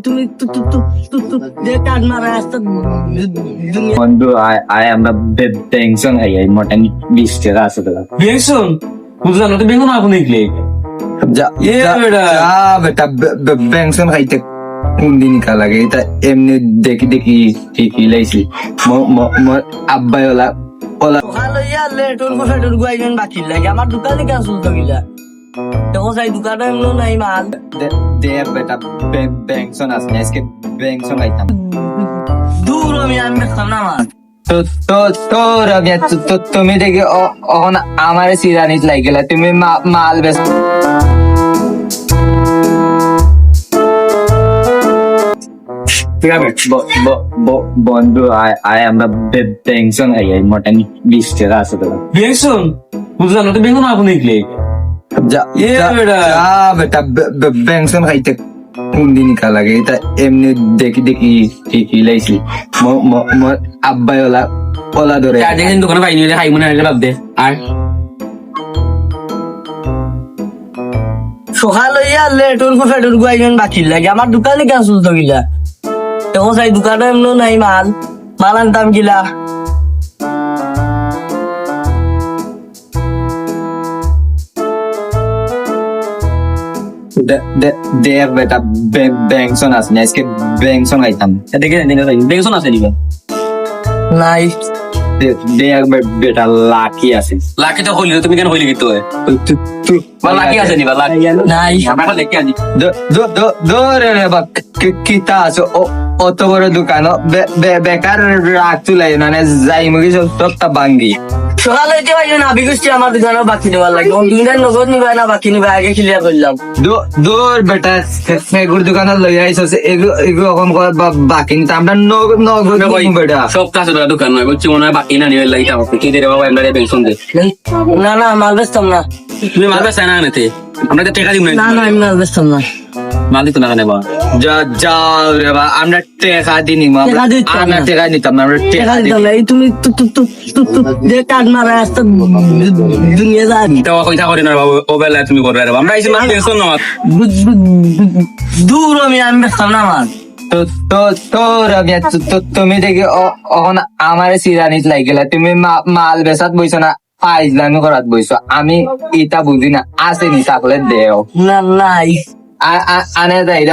তুমি যে কাজ মারা আসতে বন্ধু আয় আমরা বেংশন খাই মটন 20 টাকা আছে দাদা বেংশন বুঝলাম না তো বেগুন আগুন নিকলে যা বেটা বেংশন খাইতে কোন দিন কা লাগে এটা এমনি দেখি ঠিকই লাইছি আব্বাই ওলা ভালো ইয়ালে তোর ফেটুর গুয়াইজন বাকি লাগে আমার দোকানে কেন চলতো গিলা দেখো সাই দোকানে এমন নাই মাল দে বেটা বেংশন আছে আজকে বেংশন খাইতাম দূর আমি দেখতাম না মাল তুমি দেখি এখন আমার সিরানিত লাগিলা তুমি মাল বেশ বন্ধু আয় আমরা বেংশন খাই মটন 20 টাকা আছে দাদা বেংশন বুঝলাম না তো বেগুন আগুন নিকলে বেটা বেংশন খাইতে কোন দিন কা লাগে এটা এমনি দেখি ঠিকই লাইছি আব্বাই ওলা ধরে দেখেন দোকানে পাই নিলে খাই মনে হয় বাদ দে আর সকাল ইয়ালে তোর ফেটুর গুয়াইজন বাকি লাগে আমার দোকানে কেন চলতো গিলা দেখো সাই দোকানে এমন নাই মাল মাল আনতাম গিলা দে বেটা বেংশন আছে আজকে বেংশন খাইতাম দেখে বেংশন আছে নিবা নাই দে বেটা লাকি আছে লাকি তো হইলি তুমি কেন হইলি কিন্তু লাকি আছে নিবা লাকি নাই আমরা দেখে আনি ধরে রে বা কিতা আছে অত বড় দোকান বেকার রাখতে লাগে মানে যাই মুখে সবটা ভাঙ্গি সকাল হইতে পারি না বিগুষ্টি আমার দোকানে বাকি নেওয়ার লাগে দুইটার নগদ নিবা না বাকি নিবা আগে ক্লিয়ার করলাম দূর বেটা সেগুর দোকানে লই আইছস এগুলো এখন বাকি নিতে আমরা নগদ বেটা সব কাছে দোকান নয় বলছি মনে হয় বাকি না নিয়ে লাগি কি দে রে বাবা আমরা বেংশন দে না না মাল বেচতাম না তুমি মাল বেচা না আনতে আমরা তো টাকা দিব না না আমি মাল বেচতাম না মাল দিত না নেবা যাও রে বা আমরা টাকা দিনি আমরা টাকা নিতাম না আমরা টাকা দিতাম না তুমি যে কাজ মারা আসতে দুনিয়া জানি তো কইতা করি না বাবু ও বেলা তুমি করবে রে আমরা আইছি মাল বেংশন না দূর আমি বেচতাম না মাল তুমি দেখি এখন আমার সিরানিত লাগিলা তুমি মাল বেচাত বইছো না ফাইজলামি করাত বইছো আমি ইটা বুঝি না আছে নি থাকলে দেও না নাই আনে যাই